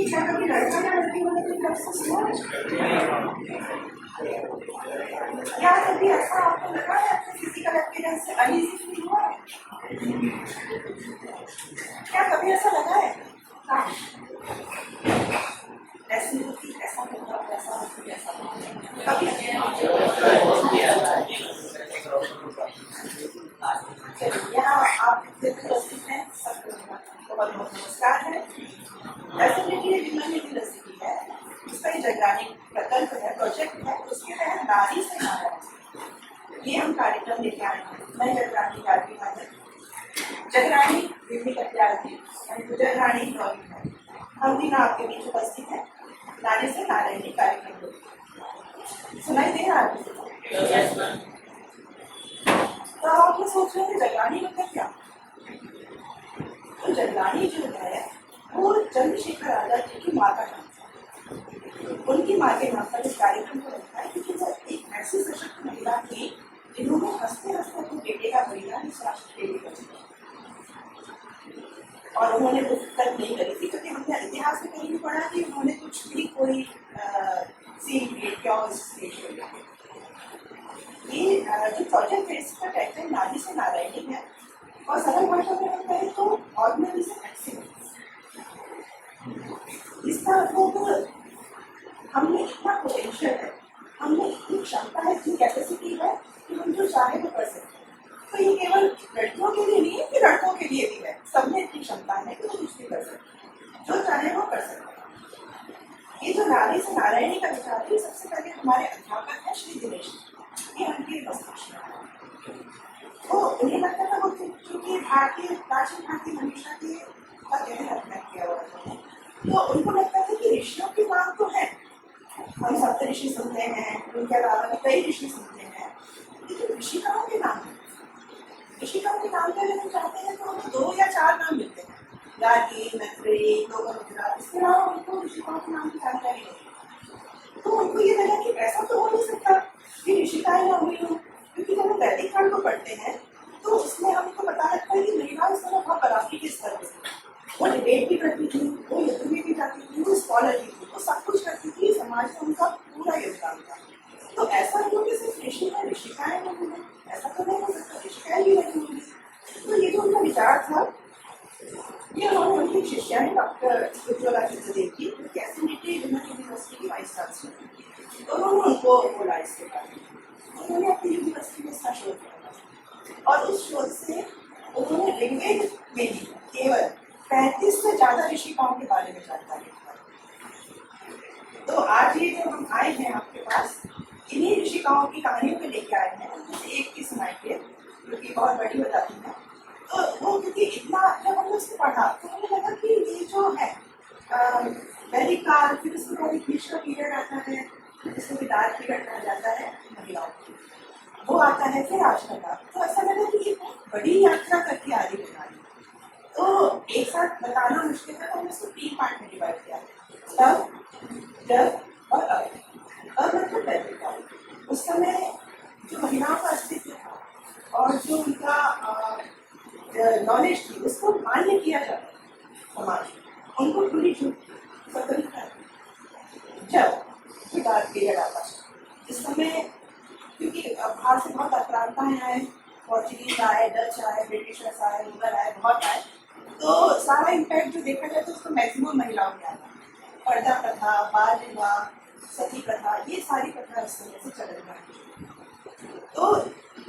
क्या कभी लड़का या लड़की वाले की तरफ से सुना या कभी ऐसा आपको लगा है आपको फिजिकल अपीयरेंस से अनईजी फील हुआ है? क्या कभी ऐसा लगा है? हाँ, ऐसी होती ऐसा होता ऐसा होती ऐसा कभी यहाँ आप उपस्थित हैं, सबको बहुत बहुत नमस्कार है। ऐसे देखिए विमल यूनिवर्सिटी है, इसका ये जगरानी प्रकल्प है, प्रोजेक्ट है, उसके तहत नारी से नारायण ये हम कार्यक्रम लेके आए हैं। मैं जगरानी जगरानी विमली कत्यार्थी जगरानी हम भी आपके बीच उपस्थित हैं नारी से नारायणी कार्यक्रम सुनाई दे रहा है। तो आप ये सोच रहे हैं जगरानी मतलब क्या? तो जगरानी जो है वो चंद्रशेखर आजाद जी की माता नाम, उनकी माँ के नाम पर इस कार्यक्रम को रखा है क्योंकि वो एक ऐसी सशक्त महिला थी जिन्होंने हंसते हंसते अपने बेटे का बलिदान इस राष्ट्र के लिए कर दिया। और उन्होंने कुछ तक नहीं करी थी क्योंकि हमने इतिहास में कहीं भी पढ़ा कि उन्होंने कुछ भी कोई सीन क्रिएट किया उस देश के लिए। ये जो प्रोजेक्ट है इसका टाइटल नारी से नारायणी है और सरल भाषा में हम कहें तो ऑर्डिनरी से एक्सीलेंस। इसका मतलब हमने इतना पोटेंशियल है, हमने इतनी क्षमता है, इतनी कैपेसिटी है कि हम जो चाहे वो कर सकते हैं। तो ये केवल लड़कियों के लिए नहीं है कि लड़कों के लिए भी है, सब में इतनी क्षमता है कि वो कुछ भी कर सकते हैं, जो चाहे वो कर सकते हैं। ये जो नारी से नारायणी का विचार है सबसे पहले हमारे अध्यापक है श्री दिनेश, ये उनके मस्तिष्क में तो उन्हें लगता था वो क्योंकि भारतीय प्राचीन भारतीय मनीषा के का गहन अध्ययन किया हुआ था, तो उनको लगता था कि ऋषियों की मांग तो है, हम सप्त ऋषि सुनते हैं, उनके अलावा भी कई ऋषि सुनते हैं, लेकिन ऋषिकाओं के नाम है। ऋषिकाओं के नाम पे अगर हम चाहते हैं तो हमें 2 या 4 नाम मिलते हैं, गार्गी, मैत्रेयी, लोपामुद्रा, इसके अलावा उनको ऋषिकाओं के नाम की जानकारी नहीं। तो उनको ये लगा कि ऐसा तो हो नहीं सकता कि ऋषिकाएं ना हुई हो, क्योंकि जब हम वैदिक काल को पढ़ते हैं तो उसमें हमको पता लगता है कि महिलाएं इस तरह बहुत बराबरी के स्तर पर थी, वो डिबेट भी करती थी, वो युद्ध में भी जाती थी, वो स्कॉलर भी थी, वो सब कुछ करती थी, समाज में उनका पूरा योगदान था। तो ऐसा क्यों कि सिर्फ ऋषिकाएं नहीं हुई, ऐसा तो नहीं हो सकता, ऋषिकाएं भी नहीं हुई। तो ये जो उनका विचार था ये उन्होंने उनकी शिष्या है डॉक्टर उज्ज्वला चित्रदेव की, कैसे विमल यूनिवर्सिटी की वाइस चांसलर, तो उन्होंने उनको बोला इसके बारे में, उन्होंने अपनी यूनिवर्सिटी में इसका शोध किया और उस शोध से उन्होंने ऋग्वेद में ही केवल 35 से ज्यादा ऋषिकाओं के बारे में जानकारी दी। तो आज ये जो हम आए हैं आपके पास इन्हीं ऋषिकाओं की कहानियों को लेके आए हैं, उनमें से एक की सुनाइए जो कि बहुत बड़ी बताती है। तो वो क्योंकि इतना जब हमने उसको पढ़ा तो हमें लगा कि ये जो है वैदिक काल, फिर उसके बाद एक बीच का पीरियड आता है जिसको कि डार्क पीरियड कहा जाता है महिलाओं की, वो आता है फिर आज का। तो ऐसा लगा कि ये बड़ी यात्रा करके आ रही है। तो एक साथ बताना मुश्किल था तो हमने उसको 3 पार्ट में डिवाइड किया, तब, जब और अब। अब मतलब वैदिक काल, उस समय जो महिलाओं का अस्तित्व था और जो उनका नॉलेज थी उसको मान्य किया जाता समाज, उनको खुली छूट स्वतंत्रता। जब डार्क पीरियड आता इस समय क्योंकि बाहर से बहुत आक्रांताएं आए, पोर्चुगीज आए, डच आए, ब्रिटिशर्स आए, मुगल आए, बहुत आए, तो सारा इम्पैक्ट जो देखा जाए तो उसको मैक्सिमम महिलाओं में आता। पर्दा प्रथा, बाल विवाह, सती प्रथा, ये सारी प्रथा इस समय से चल रही है। तो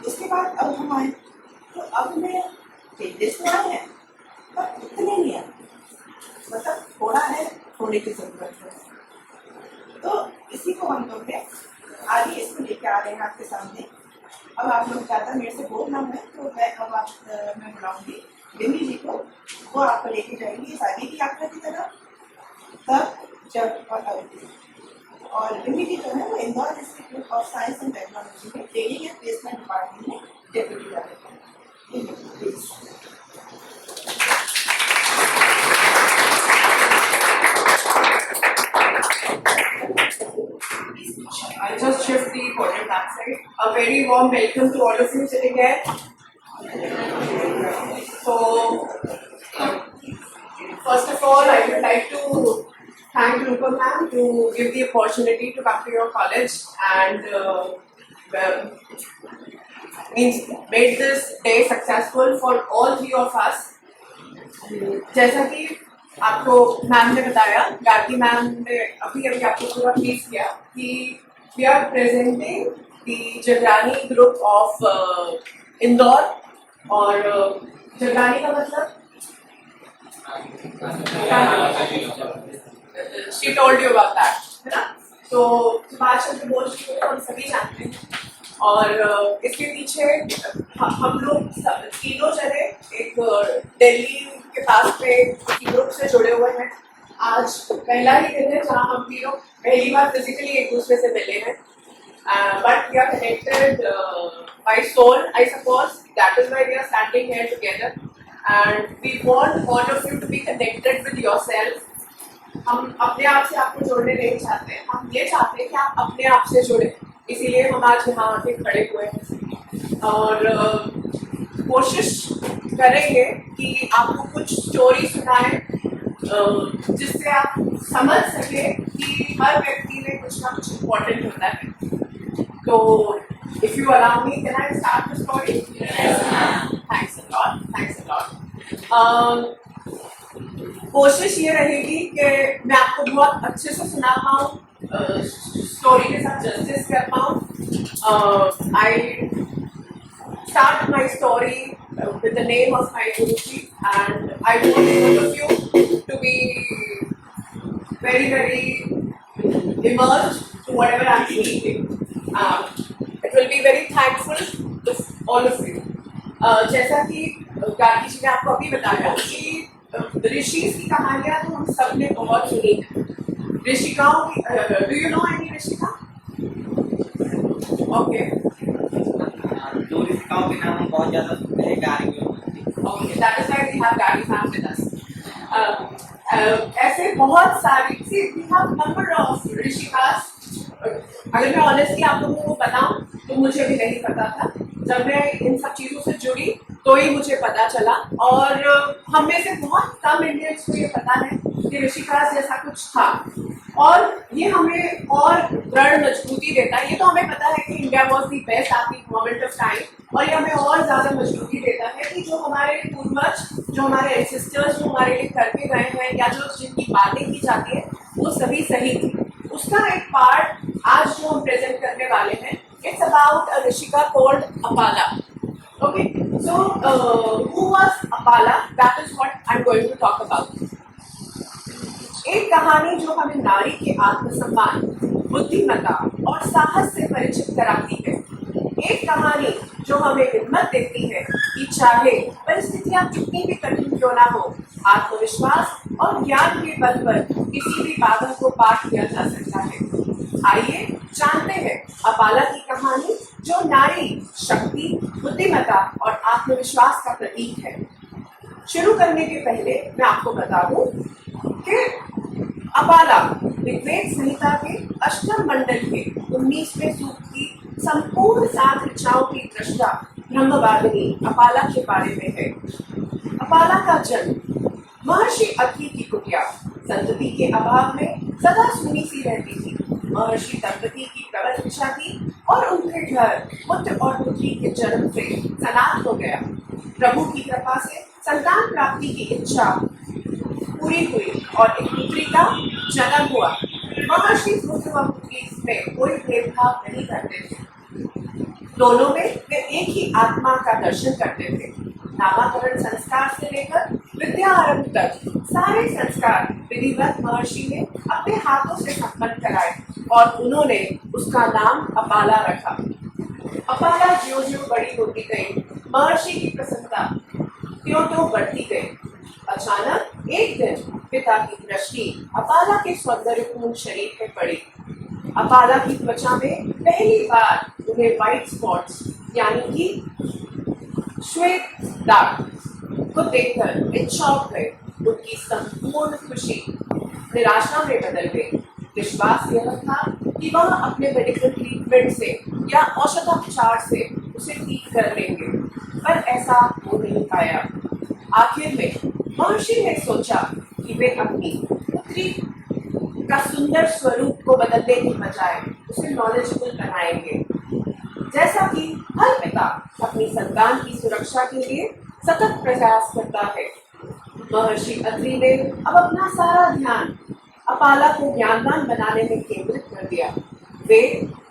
उसके बाद अब हम आए तो अब में चेंजेस तो आए हैं पर इतने नहीं आए, मतलब थोड़ा है, थोड़े की जरूरत है। तो इसी को हम लोग ने आगे इसको लेके आ रहे हैं आपके सामने। अब आप लोग ज़्यादा मेरे से बोल रहा है तो मैं बुलाऊंगी विमी जी को, वो आपको लेके जाएंगी इस आगे की यात्रा की तरफ, तब, जब और अब। और विमी जी जो है वो Indore institute of science and technology में ट्रेनिंग एंड प्लेसमेंट डिपार्टमेंट में डेप्यूटी डायरेक्टर है। I'll just shift the podium backside. A very warm welcome to all of you sitting there. So, first of all, I would like to thank Rupam ma'am to give the opportunity to come to your college and well, means made this day successful for all three of us. जैसा कि आपको ma'am ने बताया, Gargi ma'am ने अभी अभी आपको पूरा प्लीज किया कि we are presenting the Jagrani group of Indore और जगरानी का मतलब she told you about that, है ना। तो सुभाष चंद्र बोस जी को हम सभी जानते हैं और इसके पीछे हम लोग तीनों जने एक दिल्ली के पास पे ग्रुप से जुड़े हुए हैं। आज पहला ही दिन है जहाँ हम तीनों पहली बार फिजिकली एक दूसरे से मिले हैं, but we are connected by soul, I suppose that is why we are standing here together and we want all of you to be connected with yourself. हम अपने आप से आपको जोड़ने नहीं चाहते, हम ये चाहते हैं कि आप अपने आप से जुड़े, इसीलिए हम आज यहाँ आके खड़े हुए हैं और कोशिश करेंगे कि आपको कुछ स्टोरी सुनाएं जिससे आप समझ सके कि हर व्यक्ति में कुछ ना कुछ इम्पोर्टेंट होता है। तो if you allow me, can I start the story? Thanks a lot, thanks a lot. कोशिश ये रहेगी कि मैं आपको बहुत अच्छे से सुना पाऊँ, स्टोरी के साथ जस्टिस कर पाऊँ। आई start my story with the name of my Guruji, and I want all of you to be very, very immersed to whatever I'm speaking. It will be very thankful to all of you. जैसा कि गार्गी जी ने आपको अभी बताया कि ऋषि की कहानियाँ तो हम सब ने बहुत सुनी है। ऋषिकाओं की, do you know any Rishika? Okay. दो ऋषिकाओं के नाम हम बहुत ज्यादा सुनते हैं, Gargi. Okay, that is why we have Gargi ma'am with us. ऐसे बहुत सारी, see we have number of ऋषिकास। अगर मैं ऑनेस्टली आप लोगों को बताऊं तो मुझे भी नहीं पता था, जब मैं इन सब चीजों से जुड़ी तो ही मुझे पता चला। और हम में से बहुत कम इंडियंस को ये पता है कि ऋषिकास जैसा कुछ था, और ये हमें और दृढ़ मजबूती देता है। ये तो हमें पता है कि India was the best at the moment of time, और ये हमें और ज्यादा मजबूती देता है कि जो हमारे पूर्वज, जो हमारे एंसेस्टर्स जो हमारे लिए करके गए हैं या जो जिनकी बातें की जाती है वो सभी सही थी। उसका एक पार्ट आज जो हम प्रेजेंट करने वाले हैं, it's about a rishika called Apala. Okay, so who was Apala, that is what I am going to talk about. एक कहानी जो हमें नारी के आत्मसम्मान, बुद्धिमत्ता और साहस से परिचित कराती है। एक कहानी जो हमें हिम्मत देती है कि चाहे परिस्थितियां कितनी भी कठिन क्यों ना हो, आत्मविश्वास और ज्ञान के बल पर किसी भी बाधा को पार किया जा सकता है। आइए जानते हैं अपाला की कहानी, जो नारी शक्ति, बुद्धिमत्ता और आत्मविश्वास का प्रतीक है। शुरू करने के पहले मैं आपको बता दूं कि अपाला ऋग्वेद संहिता के अष्टम मंडल के 19वें सूक्त की संपूर्ण 7 ऋचाओं की दृष्टा ब्रह्मवादिनी अपाला के बारे में है। अपाला का जन्म महर्षि अत्रि की कुटिया, संतति के अभाव में सदा सूनी सी रहती थी। महर्षि दंपति की प्रबल इच्छा थी और उनके घर पुत्र और पुत्री के जन्म से सनात हो गया। प्रभु की कृपा से संतान प्राप्ति की इच्छा पूरी हुई और एक पुत्री का जन्म हुआ। महर्षि पुत्र व पुत्री में कोई भेदभाव नहीं करते थे, दोनों में वे एक ही आत्मा का दर्शन करते थे। नामाकरण संस्कार से लेकर विद्या आरंभ तक सारे संस्कार विधिवत महर्षि ने अपने हाथों से संपन्न कराए और उन्होंने उसका नाम अपाला रखा। अपाला ज्यों ज्यों बड़ी होती गई, महर्षि की प्रसन्नता त्यों त्यों बढ़ती गई। अचानक एक दिन पिता की दृष्टि अपाला के सौंदर्यपूर्ण शरीर पे पड़ी। अपाला की त्वचा में पहली बार उन्हें व्हाइट स्पॉट्स यानी कि श्वेत दाग को देखकर वे चौंक गए। उनकी संपूर्ण खुशी निराशा में बदल गई। विश्वास यह था कि वह अपने मेडिकल ट्रीटमेंट से या औषधोपचार से उसे ठीक कर लेंगे, पर ऐसा हो नहीं पाया। आखिर में महर्षि ने सोचा कि वे अपनी पुत्री का सुंदर स्वरूप को बदलने की बजाय उसे नॉलेजेबल बनाएंगे। जैसा कि हर पिता अपनी संतान की सुरक्षा के लिए सतत प्रयास करता है, महर्षि अत्रि ने अब अपना सारा ध्यान अपाला को ज्ञानवान बनाने में केंद्रित कर दिया। वे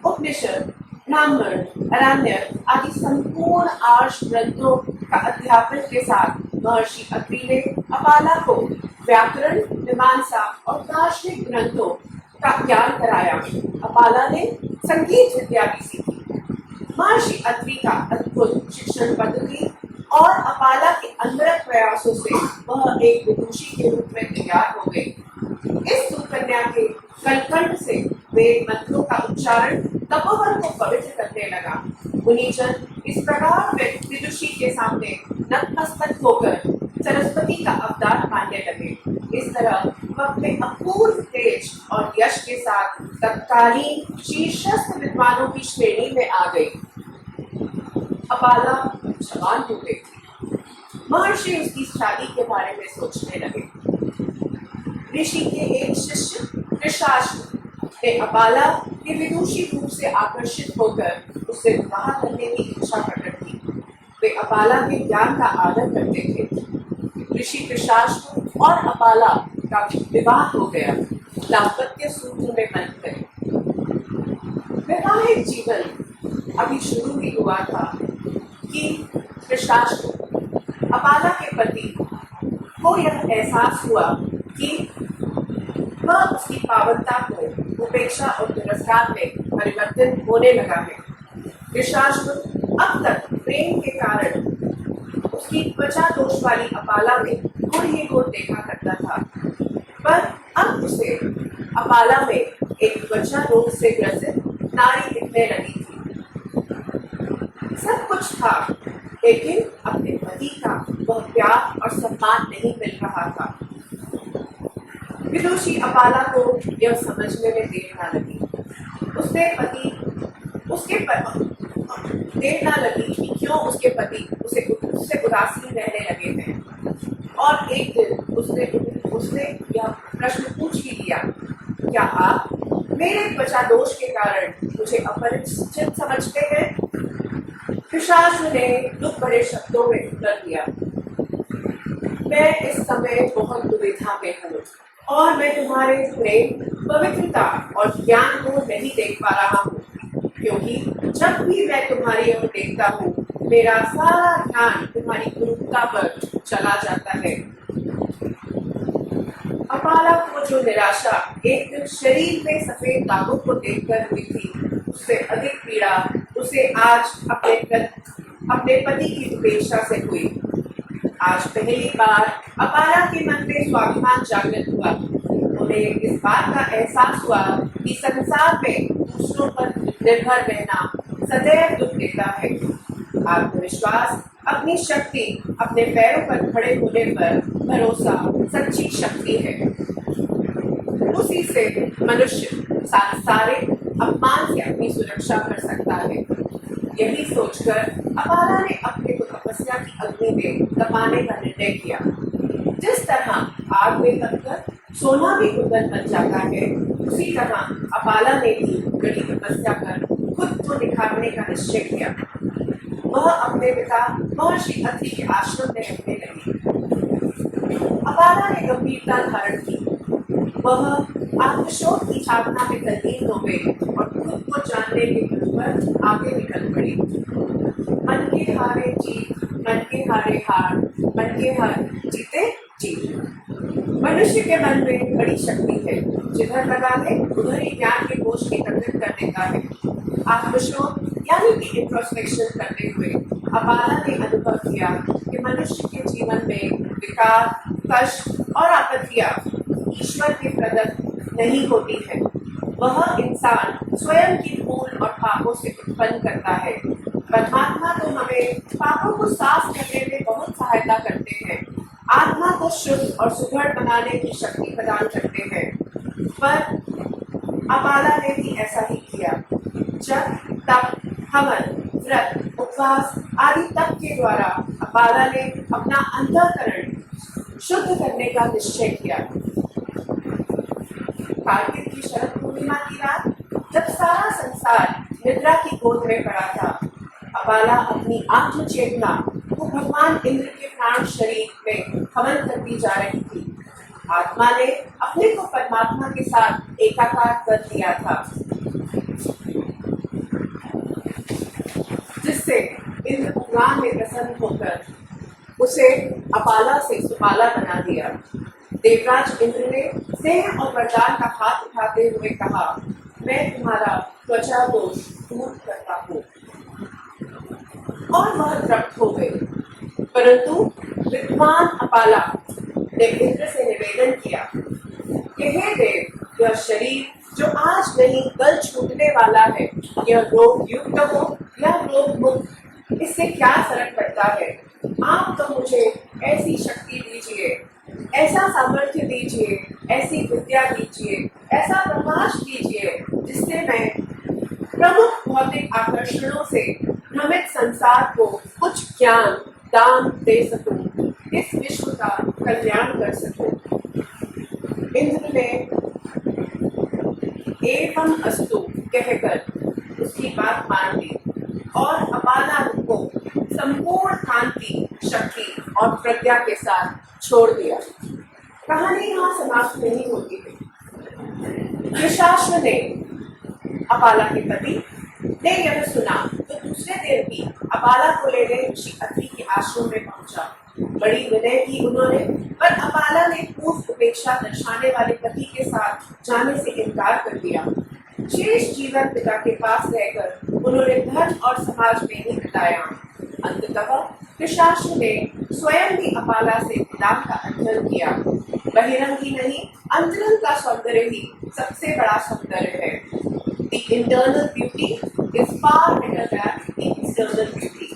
उपनिषद, ब्राह्मण, अरण्य आदि संपूर्ण आर्ष ग्रंथों का अध्यापन के साथ महर्षि अत्रि ने अपाला को व्याकरण, मीमांसा और दार्शनिक ग्रंथों का ज्ञान कराया। अपाला ने संगीत विद्या भी सीखी। महर्षि अत्रि का अद्भुत शिक्षण पद्धति और अपाला के अनवरत प्रयासों से वह एक विदुषी के रूप में तैयार हो गई। इस सुकन्या के कलकंठ से वेद मंत्रों का उच्चारण तपोवन को पवित्र करने लगा। मुनिजन इस प्रकार विदुषी के सामने नतमस्तक होकर सरस्वती का अवतार मानने लगे। इस तरह वह अपने अपूर्व तेज और यश के साथ तत्कालीन शीर्षस्थ विद्वानों की श्रेणी में आ गई। अपाला जवान हो गई थी। महर्षि उसकी शादी के बारे में सोचने लगे। ऋषि के एक शिष्य कृशाश्व ने अपाला के विदुषी रूप से आकर्षित होकर उससे विवाह करने की इच्छा प्रकट की। वे अपाला के ज्ञान का आदर करते थे। ऋषि कृशाश्व और अपाला का विवाह हो गया। दाम्पत्य सूत्र में बंध गए। वैवाहिक जीवन अभी शुरू ही हुआ था कि कृशाश्व अपाला के पति को यह एहसास हुआ कि वह उसकी पावनता को उपेक्षा और तिरस्कार में परिवर्तन होने लगा है। कृशाश्व अब तक प्रेम के कारण उसकी त्वचा दोष वाली अपाला में गुण ही गुण देखा करता था, पर अब उसे अपाला में एक त्वचा रोग से ग्रसित नारी दिखने लगी थी। सब कुछ था, लेकिन अपने पति का वह प्यार और सम्मान नहीं मिल रहा था। विदुषी अपाला को यह समझने में देर न लगी। देर न लगी कि क्यों उसके पति उससे उदासीन रहने लगे हैं। और एक दिन उसने यह प्रश्न पूछ ही लिया, क्या आप मेरे त्वचा दोष के कारण मुझे अपरिचित समझते हैं? कृशाश्व ने दुख भरे शब्दों में उत्तर दिया, मैं इस समय बहुत दुविधा में हूँ और मैं तुम्हारे प्रेम, पवित्रता और ज्ञान को नहीं देख पा रहा हूँ, क्योंकि जब भी मैं तुम्हारी ओर देखता हूँ मेरा सारा ध्यान तुम्हारी क्रूरता पर चला जाता है। अपाला को जो निराशा एक दिन शरीर में सफेद दागों को देखकर हुई थी, उससे अधिक पीड़ा उसे आज अपने पति की उपेक्षा से हुई। आज पहली बार अपाला के मन में स्वाभिमान जागृत हुआ। उन्हें इस बात का एहसास हुआ कि संसार में दूसरों पर निर्भर रहना सदैव दुख देता है। आत्मविश्वास, अपनी शक्ति, अपने पैरों पर खड़े होने पर भरोसा सच्ची शक्ति है। उसी से मनुष्य सांसारिक अपमान से अपनी सुरक्षा कर सकता है। यही सोचकर अपाला ने अपने को तपस्या की अग्नि में तपाने का निर्णय किया। जिस तरह आग में तपकर सोना भी कुंदन बन जाता है, उसी तरह अपाला ने भी कड़ी तपस्या कर खुद को निखारने का निश्चय किया। वह अपने पिता महर्षि अत्रि के आश्रम में रहने लगी। अपाला ने गंभीरता धारण की। वह आत्मशोध की साधना में तल्लीन हो गई और खुद को जानने के पथ पर आगे निकल पड़ी। मन के हारे जीत, मन के हारे हार, मन के हार जीते जीत। मनुष्य के मन में बड़ी शक्ति है, जिधर लगा ले उधर ही ज्ञान के कोश एकत्रित कर देता है। आत्मशोध यानी कि इंट्रोस्पेक्शन करते हुए अपाला ने अनुभव किया कि मनुष्य के जीवन में विकार, कष्ट और आपत्तियां ईश्वर के प्रदत्त नहीं होती है। वह इंसान स्वयं की भूल और पापों से उत्पन्न करता है। परमात्मा तो हमें पापों को साफ करने में बहुत सहायता करते हैं, आत्मा को शुद्ध और सुघड़ बनाने की शक्ति प्रदान करते हैं। पर अपाला ने भी ऐसा ही किया। जब तप, हवन, व्रत, उपवास आदि तप के द्वारा अपाला ने अपना अंतःकरण शुद्ध करने का निश्चय किया। कार्तिक की शरद पूर्णिमा की रात, जब सारा संसार निद्रा की गोद में पड़ा था, अपाला अपनी आत्म चेतना को भगवान इंद्र के प्राण शरीर में हवन करती जा रही थी। आत्मा ने अपने को परमात्मा के साथ एकाकार कर दिया था, जिससे इंद्र भगवान ने प्रसन्न होकर उसे अपाला से सुपाला बना दिया। देवराज इंद्र ने स्नेह और वरदान का हाथ उठाते हुए कहा, मैं तुम्हारा त्वचा दोष दूर करता हूँ, और वह तृप्त हो गई। परंतु विद्वान अपाला ने इंद्र से निवेदन किया कि हे देव, यह शरीर जो आज नहीं कल छूटने वाला है, यह रोग युक्त हो या रोग मुक्त, इससे क्या फर्क पड़ता है? आप तो मुझे ऐसी शक्ति दीजिए, ऐसा सामर्थ्य दीजिए, ऐसी विद्या दीजिए, ऐसा प्रकाश दीजिए, जिससे मैं प्रमुख भौतिक आकर्षणों से भ्रमित संसार को कुछ ज्ञान दान दे सकूं, इस विश्व का कल्याण कर सकूं। इंद्र ने एवं अस्तु कहकर उसकी बात मान ली और अपाला को संपूर्ण कांति, शक्ति और प्रज्ञा के साथ छोड़ दिया। कहानी यहाँ समाप्त नहीं होती है। कृशाश्व ने, अपाला के पति, ने यह सुना तो दूसरे दिन भी अपाला को लेने ऋषि अत्रि के आश्रम में पहुंचा। बड़ी विनय की उन्होंने, पर अपाला ने पूर्व उपेक्षा दर्शाने वाले पति के साथ जाने से इनकार कर दिया। शेष जीवन पिता के पास रहकर उन्होंने धर्म और समाज में ही बिताया। अंततः कृशाश्व ने स्वयं भी अपाला से वेदांत का अध्ययन किया। बहिरंग ही नहीं, अंतरंग का सौंदर्य ही सबसे बड़ा सौंदर्य है। The internal beauty is far better than the external beauty.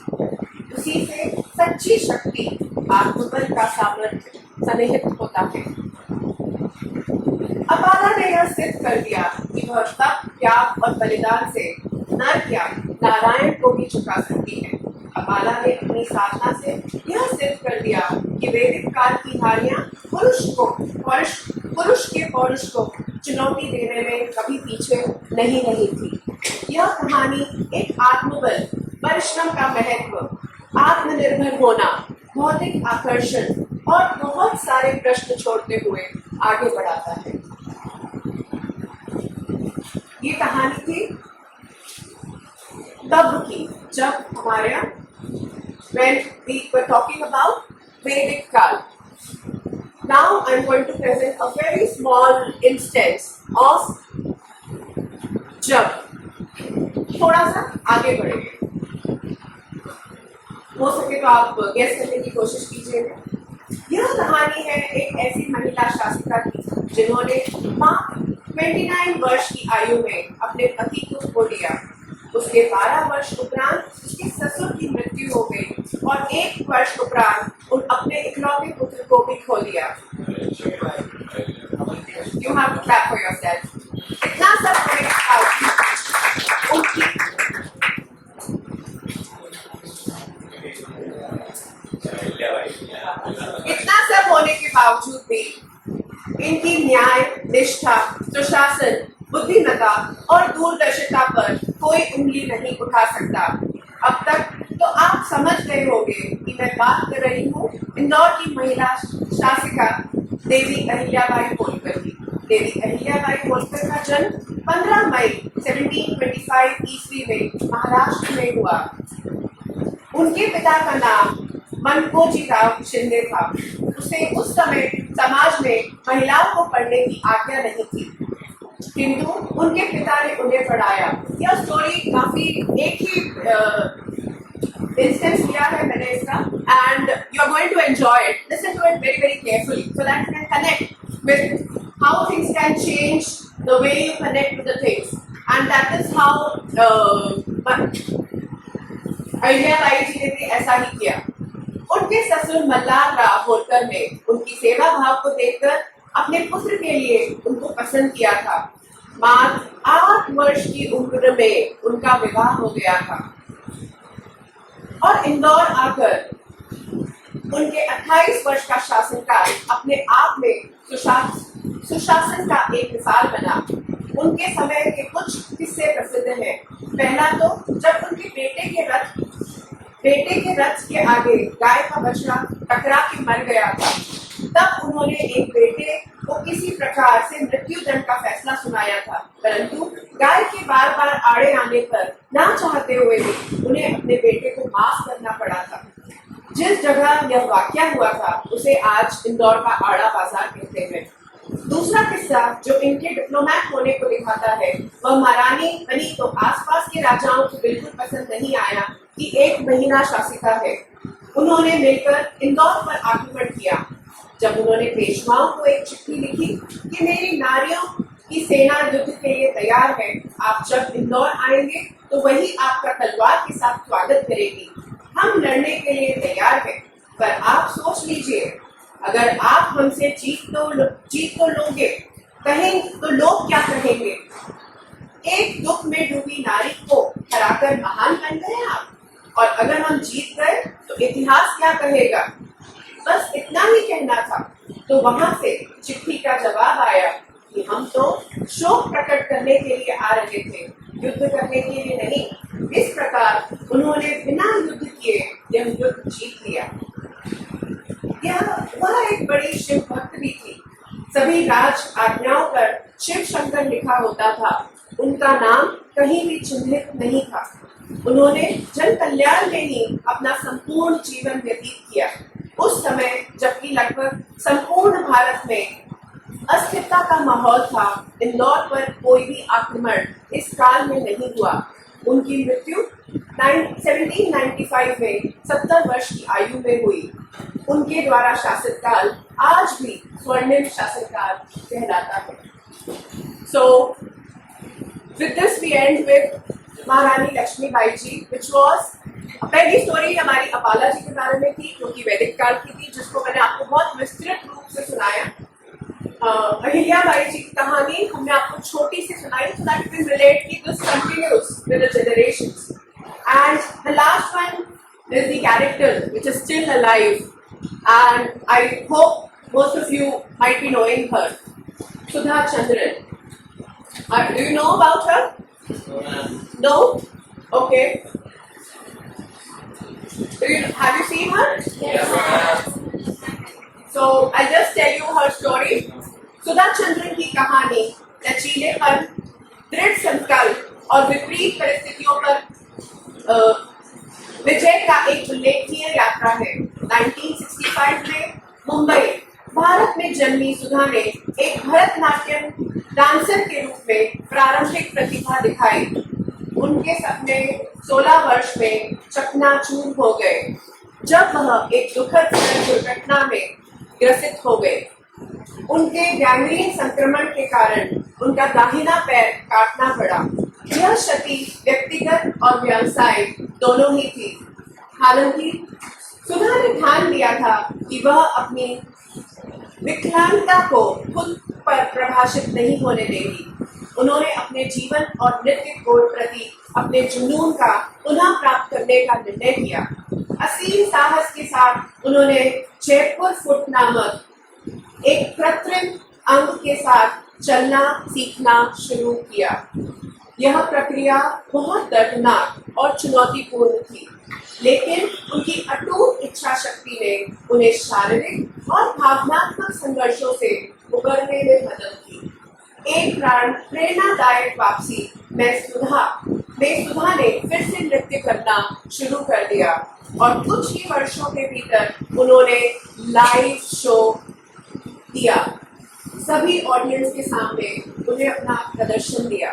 उसी से सच्ची शक्ति, आत्मबल का सामर्थ्य सन्निहित होता है। अपाला ने यह सिद्ध कर दिया कि वह तप, त्याग और बलिदान से नर क्या नारायण को भी चुका सकती है। अपाला ने अपनी साधना से यह सिद्ध कर दिया कि वैदिक काल की नारियां पुरुष के पौरुष को चुनौती देने में कभी पीछे नहीं रही थी। यह कहानी एक आत्मबल, परिश्रम का महत्व, आत्मनिर्भर होना, भौतिक आकर्षण और बहुत सारे प्रश्न छोड़ते हुए आगे बढ़ाता है। ये कहानी थी तब की, जब हमारे when we were talking about Vedic Kal. Now I am going to present a very small instance of जब। थोड़ा सा आगे बढ़ेंगे, हो सके तो आप गेस करने की कोशिश कीजिएगा। यह कहानी है एक ऐसी महिला शासिका की जिन्होंने मात्र 29 वर्ष की आयु में अपने पति को खो दिया। उसके 12 वर्ष उपरांत उसके ससुर की मृत्यु हो गई और 1 वर्ष उपरांत उन अपने इकलौते पुत्र को भी खो दिया। You have to clap for yourself. इतना सब होने के बावजूद भी इनकी न्याय, निष्ठा, सुशासन, बुद्धिमत्ता और दूरदर्शिता पर कोई उंगली नहीं उठा सकता। अब तक तो आप समझ गए होंगे कि मैं बात कर रही हूँ इंदौर की महिला शासिका देवी अहिल्याबाई होलकर की। देवी अहिल्याबाई होलकर का जन्म 15 मई 1725 ईस्वी में महाराष्ट्र में हुआ। उनके पिता का नाम मनकोजीराव शिंदे था। उसे उस समय समाज में महिलाओं को पढ़ने की आज्ञा नहीं थी, किंतु उनके पिता ने उन्हें पढ़ाया। यह स्टोरी काफी एक ही इंस्टेंस लिया है मैंने इसका, and you are going to enjoy it. Listen to it very very carefully so that you can connect with how things can change the way you connect with the things, and that is how Ahilyabai ji ने भी ऐसा ही किया। उनके ससुर मल्हार राव होलकर ने उनकी सेवा भाव को देखकर अपने पुत्र के लिए उनको पसंद किया था। मात्र 8 वर्ष की उम्र में उनका विवाह हो गया था और इंदौर आकर उनके 28 वर्ष का शासनकाल अपने आप में सुशासन का एक मिसाल बना। उनके समय के कुछ किस्से प्रसिद्ध हैं। पहला तो जब उनके बेटे के रथ के आगे गाय का बछड़ा टकरा के मर गया था, तब उन्होंने एक बेटे को किसी प्रकार से मृत्यु दंड का फैसला सुनाया था, परंतु गाय के बार बार आड़े आने पर ना चाहते हुए भी उन्हें अपने बेटे को माफ करना पड़ा था। जिस जगह यह वाकया हुआ था उसे आज इंदौर का आड़ा बाजार कहते हैं। दूसरा किस्सा जो इनके डिप्लोमैट होने को दिखाता है वह महारानी बनी तो आसपास के राजाओं को बिल्कुल पसंद नहीं आया कि एक महिला शासिका है। उन्होंने मिलकर इंदौर पर आक्रमण किया। जब उन्होंने पेशवाओं को एक चिट्ठी लिखी कि मेरी नारियों की सेना युद्ध के लिए तैयार है, आप जब इंदौर आएंगे तो वही आपका तलवार के साथ स्वागत करेगी। हम लड़ने के लिए तैयार हैं, पर आप सोच लीजिए, अगर आप हमसे जीत तो लोगे, कहें तो लोग क्या कहेंगे? एक दुख में डूबी नारी को हराकर महान बन गए आप, और अगर हम जीत गए तो इतिहास क्या कहेगा? बस इतना ही कहना था। तो वहां से चिट्ठी का जवाब आया कि हम तो शोक प्रकट करने के लिए आ रहे थे, युद्ध करने के लिए नहीं। इस प्रकार उन्होंने बिना युद्ध किए यह युद्ध जीत लिया। वह एक बड़ी शिव भक्त भी थी। सभी राज आज्ञाओं पर शिव शंकर लिखा होता था, उनका नाम कहीं भी चिन्हित नहीं था। उन्होंने जन कल्याण में ही अपना संपूर्ण जीवन व्यतीत किया। उस समय जबकि लगभग संपूर्ण भारत में अस्थिरता का माहौल था, इंदौर पर कोई भी आक्रमण इस काल में नहीं हुआ। उनकी मृत्यु 1795 में 70 वर्ष की आयु में हुई। उनके द्वारा शासित काल आज भी स्वर्णिम शासन काल कहलाता है। So with this we end with महारानी लक्ष्मीबाई जी, which was पहली स्टोरी हमारी अपाला जी के बारे में थी, जो कि वैदिक काल की थी, जिसको मैंने आपको बहुत विस्तृत रूप से सुनाया। अहिल्याबाई जी की कहानी हमने आपको छोटी सी सुनाई, so that you can relate कि this continues with the generations. And the last one is the character which is still alive, and I hope most of you might be knowing her, Sudha Chandran. Do you know about her? No? Okay. Have you seen her? Yes. So I'll just tell you her story. Sudha Chandran की कहानी लचीलेपन, दृढ़ संकल्प और विपरीत परिस्थितियों पर विजय का एक उल्लेखनीय यात्रा है। 1965 में मुंबई, भारत में जन्मी सुधा ने एक भरतनाट्यम डांसर के रूप में प्रारंभिक प्रतिभा दिखाई। उनके सपने 16 वर्ष में चकनाचूर हो गए जब वह एक दुखद सड़क दुर्घटना में ग्रसित हो गए। उनके गैंग्रीन संक्रमण के कारण उनका दाहिना पैर काटना पड़ा। यह क्षति व्यक्तिगत और व्यावसायिक दोनों ही थी। हालांकि सुधा ने ठान लिया था कि वह अपनी विकलांगता को खुद पर प्रभाषित नहीं होने देगी। उन्होंने अपने जीवन और नृत्य को प्रति अपने जुनून का पुनः प्राप्त करने का निर्णय किया। असीम साहस के साथ उन्होंने जयपुर फुट नामक एक कृत्रिम अंग के साथ चलना सीखना शुरू किया। यह प्रक्रिया बहुत दर्दनाक और चुनौतीपूर्ण थी, लेकिन उनकी अटूट इच्छा शक्ति ने उन्हें शारीरिक और भावनात्मक संघर्षों से उबरने में मदद की। एक प्रेरणादायक वापसी में सुधा ने फिर से नृत्य करना शुरू कर दिया और कुछ ही वर्षों के भीतर उन्होंने लाइव शो दिया। सभी ऑडियंस के सामने उन्हें अपना प्रदर्शन दिया।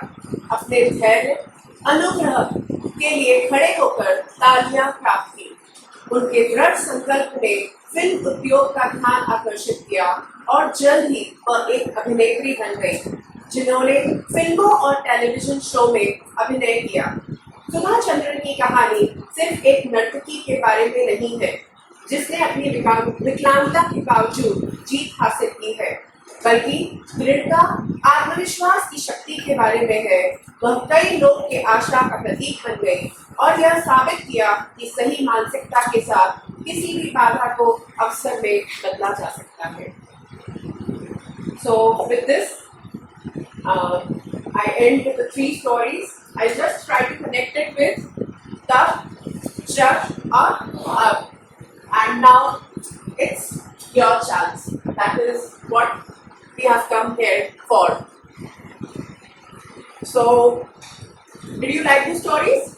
अपने धैर्य अनुग्रह के लिए खड़े होकर तालियां प्राप्त की। उनके दृढ़ संकल्प ने फिल्म उद्योग का ध्यान आकर्षित किया और जल्द ही वह एक अभिनेत्री बन गई, जिन्होंने फिल्मों और टेलीविजन शो में अभिनय किया। सुधा चंद्रन की कहानी सिर्फ एक नर्तकी के बारे में नहीं है जिसने अपनी विकलांगता के बावजूद जीत हासिल की है, बल्कि दृढ़ता, आत्मविश्वास की शक्ति के बारे में है। वह कई लोग के आशा का प्रतीक बन गई और यह साबित किया कि सही मानसिकता के साथ किसी भी बाधा को अवसर में बदला जा सकता है। So with this, I end with the 3 stories. I just try to connect it with the judge or up. And now it's your chance. That is what we have come here for. So, did you like the stories?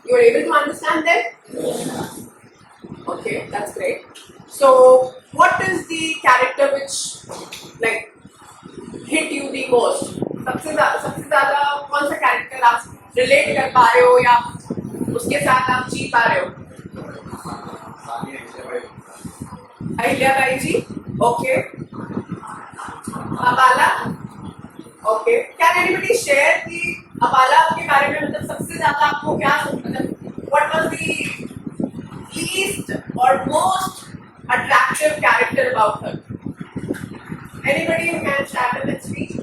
You were able to understand them? Okay, that's great. So, what is the character which like hit you the most? सबसे ज़्यादा कौन सा character आप relate कर पा रहे हो या उसके साथ आप जी पा रहे हो? अहिल्याबाई जी, ओके. अबाला, ओके. Can anybody share कि अबाला के बारे में मतलब सबसे ज़्यादा आपको क्या मतलब what was the least or most attractive character about her? Anybody who can start with that speech?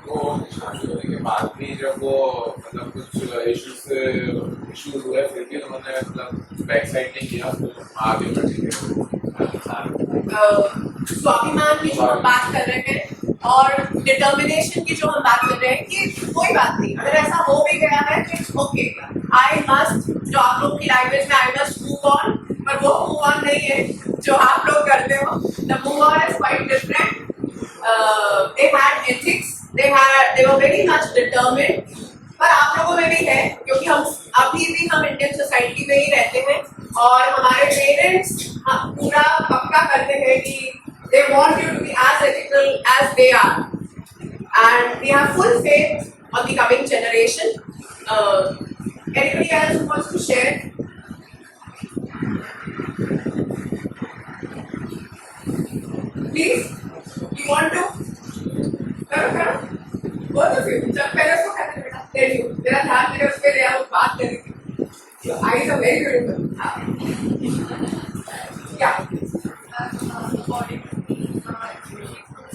वो शादी होने के बाद भी जब वो मतलब कुछ इश्यूज हुए फिर भी उन्होंने मतलब बैक साइड नहीं किया तो आगे बढ़े स्वाभिमान की जो हम बात कर रहे हैं और डिटर्मिनेशन की जो हम बात कर रहे हैं कि कोई बात नहीं, अगर ऐसा हो भी गया है तो ओके, आई मस्ट, जो आप लोग की लैंग्वेज में आई मस्ट मूव ऑन, पर वो मूव ऑन नहीं है जो आप लोग करते हो. The move on is quite different. They had ethics, they were very much determined. पर आप लोगों में भी है क्योंकि हम अभी भी हम इंडियन सोसाइटी में ही रहते हैं और हमारे पेरेंट्स पूरा पक्का करते हैं कि they want you to be as ethical as they are, and we have full faith on the coming generation. Anybody else who wants to share? Please, you want to? करो both of you. जब पहले उसको कहते बेटा tell you, मेरा ध्यान मेरे उस पे रहा, वो बात कर रही थी. Your eyes are very beautiful. Yeah. According to me,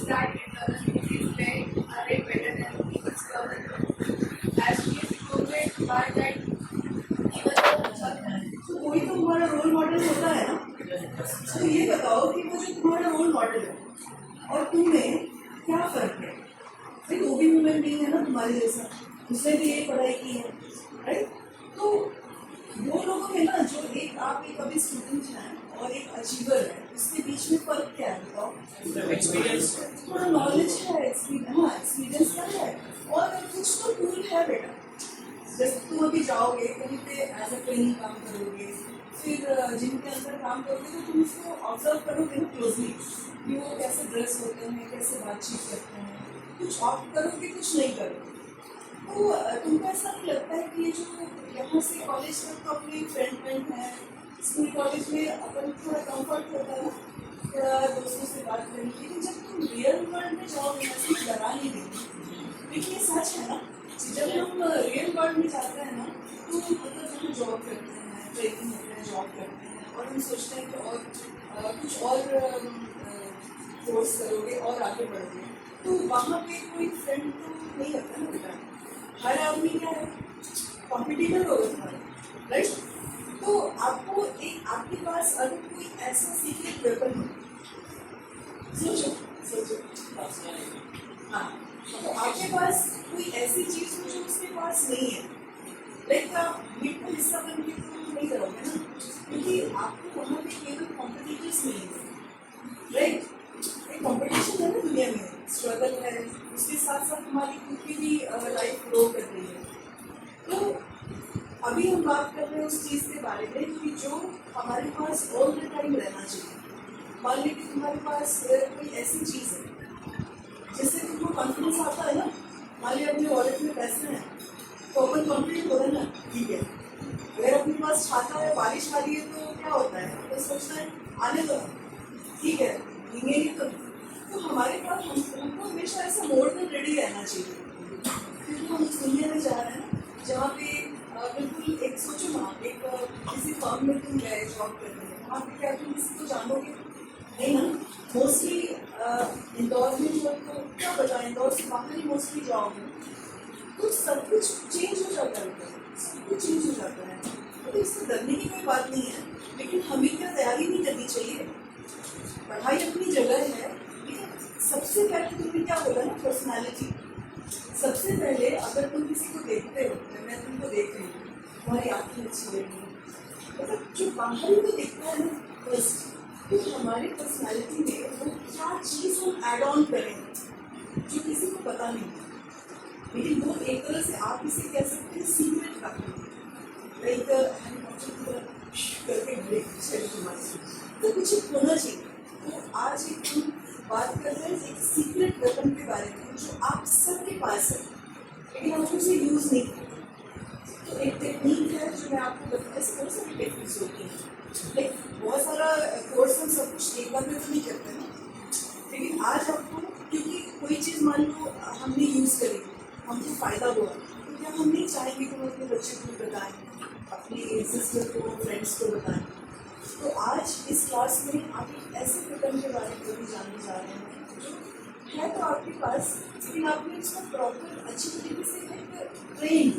that is very better than people's government. As she is improved by that, तो वही तो तुम्हारा रोल मॉडल होता है ना. तो ये बताओ कि वो जो तुम्हारा रोल मॉडल है और तुम्हें क्या फर्क है. भाई वो भी वुमेन नहीं है ना तुम्हारे जैसा, उसने भी यही पढ़ाई की है, राइट. तो वो लोगों में ना जो एक आप एक अभी स्टूडेंट हैं और एक अचीवर है, उसके बीच में फर्क क्या है बताओ. थोड़ा नॉलेज है, एक्सपीरियंस का है और कुछ तो टूल है बेटा. जैसे तुम अभी जाओगे कहीं पे एज अ ट्रेनिंग काम करोगे, फिर जिम के अंदर काम करोगे तो तुम उसको ऑब्जर्व करोगे ना क्लोजली कि वो कैसे ड्रेस होते हैं, कैसे बातचीत करते हैं. कुछ ऑप्ट करोगे, कुछ नहीं करोगे. तो तुमको ऐसा नहीं लगता है कि ये जो यहाँ से कॉलेज तक तो अपने फ्रेंड हैं, स्कूल कॉलेज में अपन थोड़ा कंफर्ट होता है, थोड़ा दोस्तों से बात करने के लिए. जब तुम रियल वर्ल्ड में जाओगे ना सिर्फ डरा नहीं देंगे, लेकिन ये सच है ना. जब हम रियल वर्ल्ड में जाते हैं ना तो मतलब हम जॉब करते हैं, ट्रेनिंग होते हैं, जॉब करते हैं और हम सोचते हैं कि और कुछ और कोर्स करोगे और आगे बढ़ोगे. तो वहाँ पे कोई फ्रेंड तो नहीं रखता ना बेटा. हर आदमी क्या है, कॉम्पिटिटर होगा तुम्हारा, राइट. तो आपको एक आपके पास अगर कोई ऐसा सीक्रेट वेपन हो, सोचो हाँ, तो आपके पास कोई ऐसी चीज हो जो उसके पास नहीं है, लाइक मीट का हिस्सा बन के तो नहीं करोगे ना, क्योंकि आपको वहाँ पे केवल कॉम्पिटिटर्स मिलेंगे, राइट. एक कॉम्पिटिशन है ना दुनिया में, स्ट्रगल है, उसके साथ साथ हमारी खुद की भी लाइफ ग्रो कर रही है. तो अभी हम बात कर रहे हैं उस चीज़ के बारे में कि जो हमारे पास ऑल द टाइम रहना चाहिए. मान लीजिए कि तुम्हारे पास कोई ऐसी चीज़ है जिससे तुमको कॉन्फिडेंस आता है ना. मान लीजिए अपने वॉलेट में पैसे हैं तो अपन कॉन्फिडेंट हो रहा है ना, ठीक है. अगर अपने पास छाता है, बारिश आ रही है तो क्या होता है, तो सोचता है आने दो, ठीक है, भीगेंगे तो हमारे पास हमको हमेशा ऐसा मोड में रेडी रहना चाहिए, क्योंकि हम उस दुनिया में जा रहे हैं जहाँ पे बिल्कुल एक सोचो ना, एक किसी फर्म में तुम गए जॉब करने में, वहाँ पे क्या तुम किसी को जानोगे नहीं ना. मोस्टली इंदौर में जो तो क्या बता, इंदौर से बाहर ही मोस्टली जाओगे तो सब कुछ चेंज हो जाता है, सब कुछ चेंज हो जाता है. तो इससे डरने की कोई बात नहीं है, लेकिन हमें क्या तैयारी नहीं करनी चाहिए. पढ़ाई अपनी जगह है, लेकिन सबसे पहले तुमने क्या बोला ना, पर्सनालिटी। सबसे पहले अगर तुम किसी को देखते हो, मैं तुमको देख रही हूँ, तुम्हारी आँखें अच्छी लगी, मतलब जो बाहर तो दिखता है ना फर्स्ट, तो हमारी पर्सनालिटी में वो क्या चीज़ हम ऐड ऑन करेंगे जो किसी को पता नहीं है, लेकिन वो एक तरह से आप इसे कह सकते हैं सीक्रेट रखेंगे, लाइक करके ब्रेक तो कुछ एक होना चाहिए। तो आज एक हम बात कर रहे हैं एक सीक्रेट वेपन के बारे में जो आप सबके पास है, लेकिन हम उसे यूज़ नहीं करते। तो एक टेक्निक है जो मैं आपको बताऊँ, इस बहुत सारी टेक्निक्स होती हैं, लाइक बहुत सारा कोर्स हम सब कुछ एक बार में तो नहीं करते ना, लेकिन आज आपको, क्योंकि कोई चीज़ मान लो हमने यूज़ करी, हमको फ़ायदा हुआ, तो क्या हम नहीं चाहेंगे कि हम अपने बच्चे को बताएं, अपनी सिस्टर को, फ्रेंड्स को बताएं। तो आज इस क्लास में आप एक ऐसे पैटर्न के बारे में भी जानने जा रहे हैं जो है तो आपके पास, लेकिन आपने इसको प्रॉपर अच्छी तरीके से ट्रेनिंग।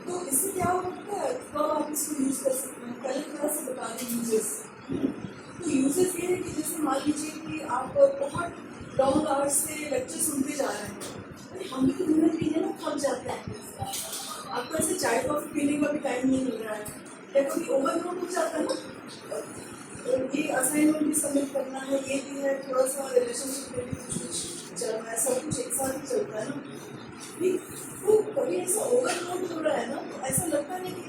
तो इससे क्या होता है, कब आप इसको यूज़ कर सकते हैं, पहले थोड़ा सा बता दें यूजर्स। तो यूजर्स ये है कि जैसे मान लीजिए कि आप बहुत लॉन्ग आवर्स से लेक्चर सुनते जा रहे हैं, हम भी तो घूमने पीने में थक जाते हैं, आपको ऐसे चाय कॉफी पीने का भी टाइम नहीं मिल रहा है, या कभी ओवरलोड हो जाता है ना, ये असाइनमेंट भी सबमिट करना है, ये भी है, थोड़ा सा रिलेशनशिप में भी कुछ चल रहा है, सब कुछ एक साथ ही चलता है ना, तो कभी ऐसा ओवरलोड हो रहा है ना, तो ऐसा लगता नहीं कि